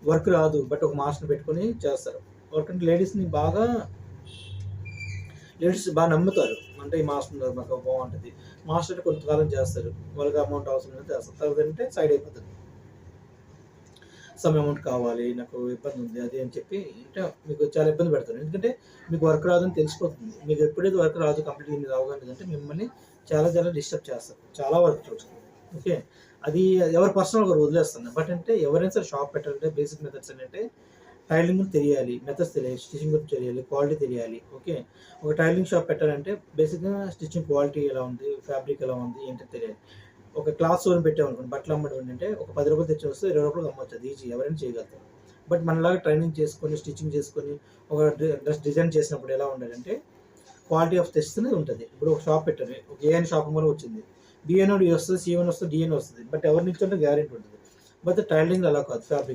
Work రాదు, but ఒక మాస్టర్ని పెట్టుకొని చేస్తారు. వర్క్ అంటే లేడీస్ బాగా నమ్ముతారు. అంటే ఈ మాస్టర్ ఉన్నారు మాకు బాగుంటుంది, మాస్టర్ అంటే కొంతకాలం చేస్తారు, వాళ్ళకి అమౌంట్ అవసరం లేదు చేస్తారు, తర్వాత అంటే సైడ్ అయిపోతుంది. సమ్ అమౌంట్ కావాలి, నాకు ఇబ్బంది ఉంది అది అని చెప్పి అంటే మీకు చాలా ఇబ్బంది పెడతారు. ఎందుకంటే మీకు వర్క్ రాదని తెలిసిపోతుంది. మీకు ఎప్పుడైతే వర్క్ రాదు కంప్లీట్గా మీరు అవగానే అంటే మిమ్మల్ని చాలా చాలా డిస్టర్బ్ చేస్తారు, చాలా వర్క్ చూస్తారు. ఓకే, అది ఎవరి పర్సనల్ ఒకరు వదిలేస్తున్నారు. బట్ అంటే ఎవరైనా సరే షాప్ పెట్టాలంటే బేసిక్ మెథడ్స్ ఏంటంటే టైలింగ్ తెలియాలి, మెథడ్స్ తెలియాలి, స్టిచ్చింగ్ గురించి తెలియాలి, క్వాలిటీ తెలియాలి. ఓకే, ఒక టైలింగ్ షాప్ పెట్టాలంటే బేసిక్గా స్టిచ్చింగ్ క్వాలిటీ ఎలా ఉంది, ఫ్యాబ్రిక్ ఎలా ఉంది ఏంటో తెలియాలి. ఒక క్లాత్ షోరూమ్ పెట్టామనుకోండి, బట్టలు అమ్మడం ఏంటంటే ఒక 10 రూపాయలు తెచ్చి వస్తే 20 రూపాయలకి అమ్మొచ్చు, అది ఈజీ, ఎవరైనా చేయగలుగుతారు. బట్ మనలాగా ట్రైనింగ్ చేసుకొని స్టిచ్చింగ్ చేసుకొని ఒక డ్రెస్ డిజైన్ చేసినప్పుడు ఎలా ఉండాలంటే క్వాలిటీ ఆఫ్ తెస్తూనే ఉంటుంది. ఇప్పుడు ఒక షాప్ పెట్టారు, ఒక ఏఎన్ షాప్ వల్ల వచ్చింది, బిఎన్ వస్తుంది, సిఎన్ వస్తుంది, డిఎన్ వస్తుంది, బట్ ఎవరి నుంచి అంటే గ్యారెంటీ ఉంటుంది. బట్ టైలింగ్ అలా కాదు, ఫ్యాబ్రిక్